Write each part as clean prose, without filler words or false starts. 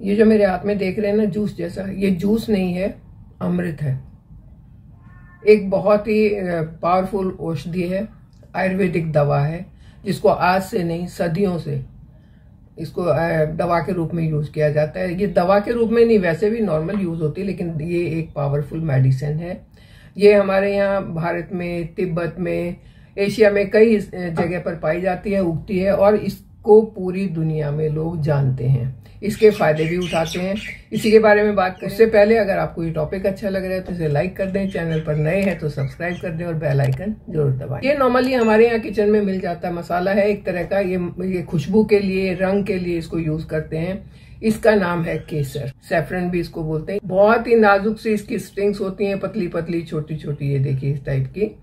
ये जो मेरे हाथ में देख रहे हैं ना जूस जैसा, ये जूस नहीं है, अमृत है। एक बहुत ही पावरफुल औषधि है, आयुर्वेदिक दवा है, जिसको आज से नहीं सदियों से इसको दवा के रूप में यूज किया जाता है। ये दवा के रूप में नहीं, वैसे भी नॉर्मल यूज होती है, लेकिन ये एक पावरफुल मेडिसिन है। ये हमारे यहाँ भारत में, तिब्बत में, एशिया में कई जगह पर पाई जाती है, उगती है, और इसको पूरी दुनिया में लोग जानते हैं, इसके फायदे भी उठाते हैं। इसी के बारे में बात करें उससे पहले अगर आपको ये टॉपिक अच्छा लग रहा है तो इसे लाइक कर दें, चैनल पर नए हैं तो सब्सक्राइब कर दें और बेल आइकन जरूर दबाएं। ये नॉर्मली हमारे यहाँ किचन में मिल जाता है मसाला है एक तरह का, ये खुशबू के लिए, रंग के लिए इसको यूज करते हैं। इसका नाम है केसर, सैफरन भी इसको बोलते हैं। बहुत ही नाजुक सी इसकी स्ट्रिंग्स होती हैं, पतली पतली छोटी छोटी, ये देखिए इस टाइप की,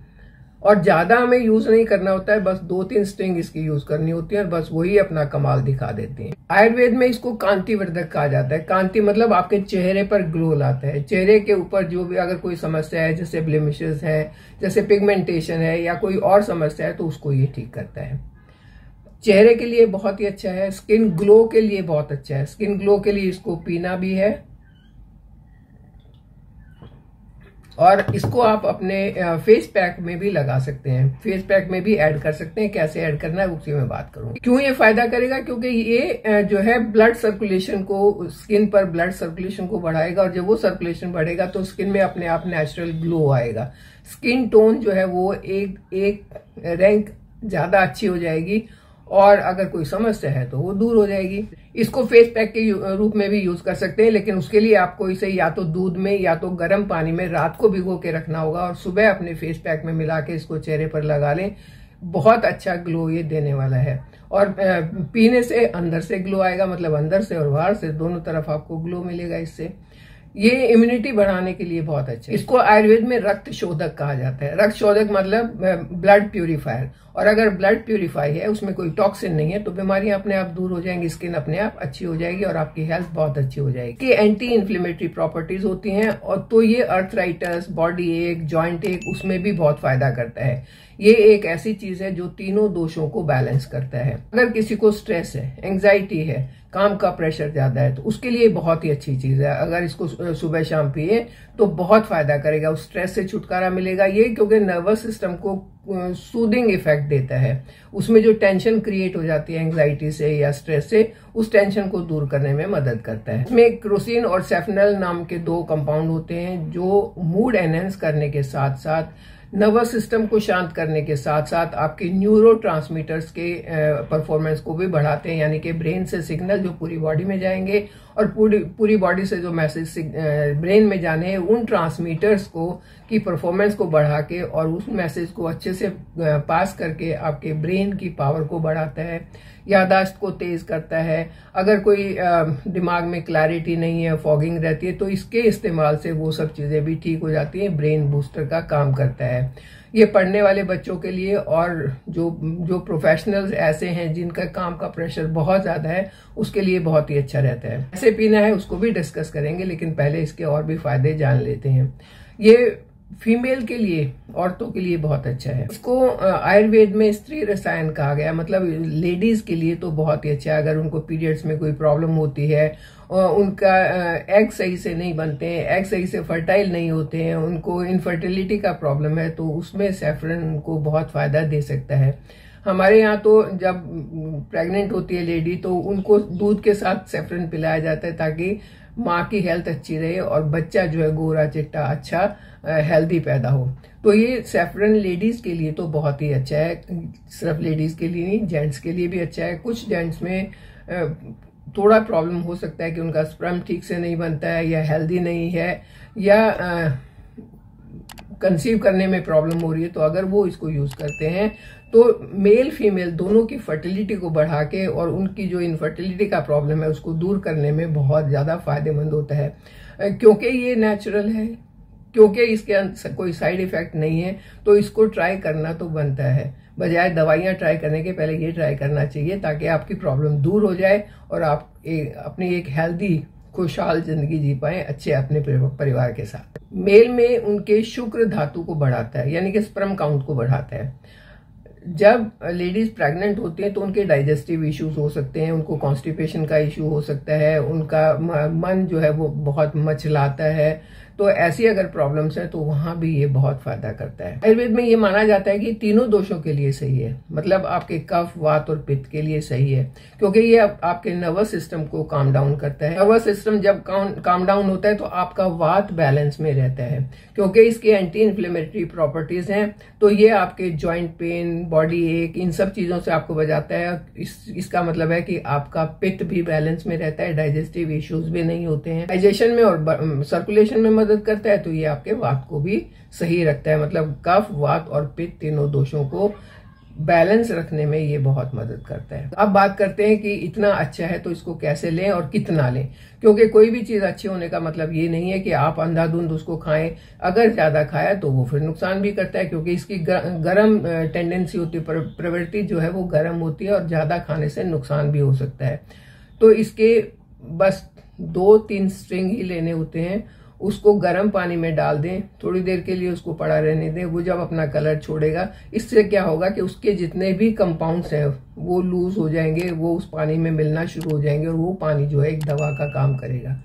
और ज्यादा हमें यूज नहीं करना होता है, बस 2-3 स्ट्रिंग इसकी यूज करनी होती है और बस वही अपना कमाल दिखा देती हैं। आयुर्वेद में इसको कांतिवर्धक कहा जाता है। कांति मतलब आपके चेहरे पर ग्लो लाता है। चेहरे के ऊपर जो भी अगर कोई समस्या है, जैसे ब्लेमिशेस है, जैसे पिगमेंटेशन है या कोई और समस्या है, तो उसको ये ठीक करता है। चेहरे के लिए बहुत ही अच्छा है, स्किन ग्लो के लिए बहुत अच्छा है। स्किन ग्लो के लिए इसको पीना भी है, और इसको आप अपने फेस पैक में भी लगा सकते हैं, फेस पैक में भी ऐड कर सकते हैं। कैसे ऐड करना है उसी में बात करूंगी। क्यों ये फायदा करेगा? क्योंकि ये जो है ब्लड सर्कुलेशन को, स्किन पर ब्लड सर्कुलेशन को बढ़ाएगा, और जब वो सर्कुलेशन बढ़ेगा तो स्किन में अपने आप नेचुरल ग्लो आएगा। स्किन टोन जो है वो एक रैंक ज्यादा अच्छी हो जाएगी, और अगर कोई समस्या है तो वो दूर हो जाएगी। इसको फेस पैक के रूप में भी यूज कर सकते हैं, लेकिन उसके लिए आपको इसे या तो दूध में या तो गर्म पानी में रात को भिगो के रखना होगा, और सुबह अपने फेस पैक में मिला के इसको चेहरे पर लगा लें। बहुत अच्छा ग्लो ये देने वाला है, और पीने से अंदर से ग्लो आएगा, मतलब अंदर से और बाहर से दोनों तरफ आपको ग्लो मिलेगा इससे। ये इम्यूनिटी बढ़ाने के लिए बहुत अच्छा है। इसको आयुर्वेद में रक्त शोधक कहा जाता है। रक्त शोधक मतलब ब्लड प्यूरिफायर, और अगर ब्लड प्यूरिफाई है, उसमें कोई टॉक्सिन नहीं है, तो बीमारियां अपने आप दूर हो जाएंगी, स्किन अपने आप अच्छी हो जाएगी, और आपकी हेल्थ बहुत अच्छी हो जाएगी। ये एंटी इन्फ्लेमेटरी प्रॉपर्टीज होती हैं, और तो ये अर्थराइटिस, बॉडी एक, जॉइंट एक, उसमें भी बहुत फायदा करता है। ये एक ऐसी चीज है जो तीनों दोषों को बैलेंस करता है। अगर किसी को स्ट्रेस है, एंग्जाइटी है, काम का प्रेशर ज्यादा है, तो उसके लिए बहुत ही अच्छी चीज है। अगर इसको सुबह शाम पिए तो बहुत फायदा करेगा, उस स्ट्रेस से छुटकारा मिलेगा। ये क्योंकि नर्वस सिस्टम को सूदिंग इफेक्ट देता है, उसमें जो टेंशन क्रिएट हो जाती है एंग्जाइटी से या स्ट्रेस से, उस टेंशन को दूर करने में मदद करता है। इसमें क्रोसिन और सेफेनल नाम के 2 कंपाउंड होते हैं, जो मूड एनहेंस करने के साथ साथ, नर्वस सिस्टम को शांत करने के साथ साथ आपके न्यूरोट्रांसमीटर्स के परफॉर्मेंस को भी बढ़ाते हैं। यानी कि ब्रेन से सिग्नल जो पूरी बॉडी में जाएंगे, और पूरी बॉडी से जो मैसेज ब्रेन में जाने हैं, उन ट्रांसमीटर्स को की परफॉर्मेंस को बढ़ा के और उस मैसेज को अच्छे से पास करके आपके ब्रेन की पावर को बढ़ाता है, यादाश्त को तेज करता है। अगर कोई दिमाग में क्लैरिटी नहीं है, फॉगिंग रहती है, तो इसके इस्तेमाल से वो सब चीजें भी ठीक हो जाती हैं। ब्रेन बूस्टर का काम करता है ये पढ़ने वाले बच्चों के लिए, और जो प्रोफेशनल्स ऐसे हैं जिनका काम का प्रेशर बहुत ज्यादा है, उसके लिए बहुत ही अच्छा रहता है। कैसे पीना है उसको भी डिस्कस करेंगे, लेकिन पहले इसके और भी फायदे जान लेते हैं। ये फीमेल के लिए, औरतों के लिए बहुत अच्छा है। इसको आयुर्वेद में स्त्री रसायन कहा गया, मतलब लेडीज के लिए तो बहुत ही अच्छा है। अगर उनको पीरियड्स में कोई प्रॉब्लम होती है, उनका एग सही से नहीं बनते हैं, एग सही से फर्टाइल नहीं होते हैं, उनको इनफर्टिलिटी का प्रॉब्लम है, तो उसमें सैफरन उनको बहुत फायदा दे सकता है। हमारे यहाँ तो जब प्रेग्नेंट होती है लेडी, तो उनको दूध के साथ सैफरन पिलाया जाता है, ताकि माँ की हेल्थ अच्छी रहे और बच्चा जो है गोरा चिट्टा अच्छा हेल्दी पैदा हो। तो ये सैफरन लेडीज के लिए तो बहुत ही अच्छा है, सिर्फ लेडीज के लिए नहीं, जेंट्स के लिए भी अच्छा है। कुछ जेंट्स में थोड़ा प्रॉब्लम हो सकता है कि उनका स्पर्म ठीक से नहीं बनता है, या हेल्दी नहीं है, या कंसीव करने में प्रॉब्लम हो रही है, तो अगर वो इसको यूज करते हैं तो मेल फीमेल दोनों की फर्टिलिटी को बढ़ा के और उनकी जो इनफर्टिलिटी का प्रॉब्लम है उसको दूर करने में बहुत ज्यादा फायदेमंद होता है। क्योंकि ये नेचुरल है, क्योंकि इसके अंदर कोई साइड इफेक्ट नहीं है, तो इसको ट्राई करना तो बनता है। बजाय दवाइयां ट्राई करने के पहले ये ट्राई करना चाहिए, ताकि आपकी प्रॉब्लम दूर हो जाए और आप अपनी एक हेल्दी खुशहाल जिंदगी जी पाए अच्छे अपने परिवार के साथ। मेल में उनके शुक्र धातु को बढ़ाता है, यानी कि स्पर्म काउंट को बढ़ाता है। जब लेडीज प्रेग्नेंट होती हैं तो उनके डाइजेस्टिव इश्यूज हो सकते हैं, उनको कॉन्स्टिपेशन का इश्यू हो सकता है, उनका मन जो है वो बहुत मचलाता है। तो ऐसी अगर प्रॉब्लम्स है तो वहां भी ये बहुत फायदा करता है। आयुर्वेद में ये माना जाता है कि तीनों दोषों के लिए सही है, मतलब आपके कफ, वात और पित्त के लिए सही है, क्योंकि ये आपके नर्वस सिस्टम को काम डाउन करता है। नर्वस सिस्टम जब काम डाउन होता है तो आपका वात बैलेंस में रहता है, क्योंकि इसके एंटी इन्फ्लेमेटरी प्रॉपर्टीज हैं। तो ये आपके जॉइंट पेन, बॉडी एक, इन सब चीजों से आपको बचाता है। इसका मतलब है कि आपका पित्त भी बैलेंस में रहता है, डाइजेस्टिव इश्यूज भी नहीं होते हैं, डाइजेशन में और सर्कुलेशन में मदद करता है। तो ये आपके वात को भी सही रखता है, मतलब कफ, वात और पित्त तीनों दोषों को बैलेंस रखने में ये बहुत मदद करता है। अब बात करते हैं कि इतना अच्छा है तो इसको कैसे लें और कितना लें, क्योंकि कोई भी चीज अच्छी होने का मतलब ये नहीं है कि आप अंधाधुंध उसको खाएं। अगर ज्यादा खाया तो वो फिर नुकसान भी करता है, क्योंकि इसकी गर्म टेंडेंसी होती है, प्रवृत्ति जो है वो गर्म होती है और ज्यादा खाने से नुकसान भी हो सकता है। तो इसके बस 2-3 स्ट्रिंग ही लेने होते हैं। उसको गर्म पानी में डाल दें, थोड़ी देर के लिए उसको पड़ा रहने दें। वो जब अपना कलर छोड़ेगा, इससे क्या होगा कि उसके जितने भी कंपाउंड्स हैं वो लूज हो जाएंगे, वो उस पानी में मिलना शुरू हो जाएंगे और वो पानी जो है एक दवा का काम करेगा।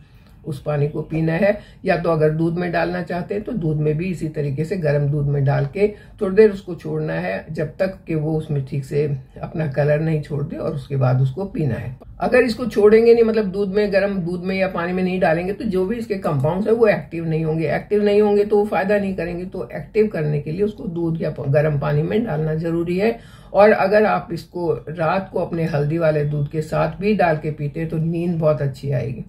उस पानी को पीना है, या तो अगर दूध में डालना चाहते हैं तो दूध में भी इसी तरीके से गर्म दूध में डाल के थोड़ी देर उसको छोड़ना है, जब तक कि वो उसमें ठीक से अपना कलर नहीं छोड़ दे, और उसके बाद उसको पीना है। अगर इसको छोड़ेंगे नहीं, मतलब दूध में, गर्म दूध में या पानी में नहीं डालेंगे, तो जो भी इसके कंपाउंड्स है वो एक्टिव नहीं होंगे। एक्टिव नहीं होंगे तो वो फायदा नहीं करेंगे। तो एक्टिव करने के लिए उसको दूध या गर्म पानी में डालना जरूरी है। और अगर आप इसको रात को अपने हल्दी वाले दूध के साथ भी डाल के पीते तो नींद बहुत अच्छी आएगी।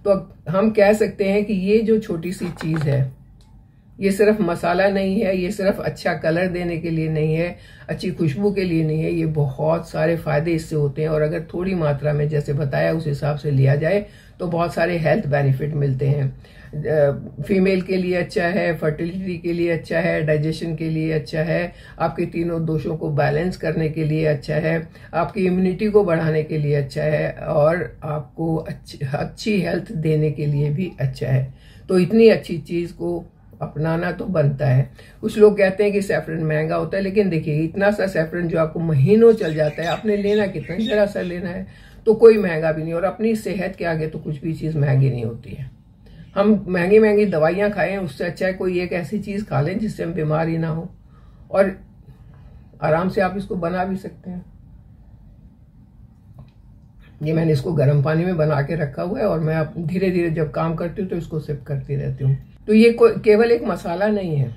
तो हम कह सकते हैं कि ये जो छोटी सी चीज है, ये सिर्फ मसाला नहीं है, ये सिर्फ अच्छा कलर देने के लिए नहीं है, अच्छी खुशबू के लिए नहीं है, ये बहुत सारे फायदे इससे होते हैं। और अगर थोड़ी मात्रा में जैसे बताया उस हिसाब से लिया जाए तो बहुत सारे हेल्थ बेनिफिट मिलते हैं। फीमेल के लिए अच्छा है, फर्टिलिटी के लिए अच्छा है, डाइजेशन के लिए अच्छा है, आपके तीनों दोषों को बैलेंस करने के लिए अच्छा है, आपकी इम्यूनिटी को बढ़ाने के लिए अच्छा है, और आपको अच्छी हेल्थ देने के लिए भी अच्छा है। तो इतनी अच्छी चीज को अपनाना तो बनता है। कुछ लोग कहते हैं कि सैफरन महंगा होता है, लेकिन देखिए इतना सा सैफरन जो आपको महीनों चल जाता है, आपने लेना कितना, जरा सा लेना है, तो कोई महंगा भी नहीं। और अपनी सेहत के आगे तो कुछ भी चीज महंगी नहीं होती है। हम महंगी महंगी दवाइयां खाएं, उससे अच्छा है कोई एक ऐसी चीज खा लें जिससे हम बीमार ही ना हो, और आराम से आप इसको बना भी सकते हैं। ये मैंने इसको गर्म पानी में बना के रखा हुआ है, और मैं अब धीरे धीरे जब काम करती हूँ तो इसको सिप करती रहती हूँ। तो ये केवल एक मसाला नहीं है,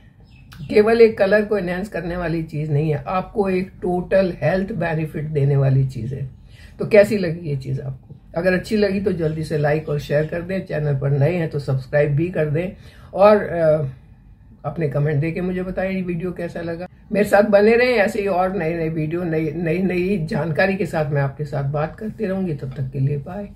केवल एक कलर को एनहेंस करने वाली चीज नहीं है, आपको एक टोटल हेल्थ बेनिफिट देने वाली चीज है। तो कैसी लगी ये चीज आपको? अगर अच्छी लगी तो जल्दी से लाइक और शेयर कर दें, चैनल पर नए हैं तो सब्सक्राइब भी कर दें, और अपने कमेंट देके मुझे बताएं ये वीडियो कैसा लगा। मेरे साथ बने रहें, ऐसे ही और नई नई वीडियो, नई नई जानकारी के साथ मैं आपके साथ बात करती रहूंगी। तब तक के लिए बाय।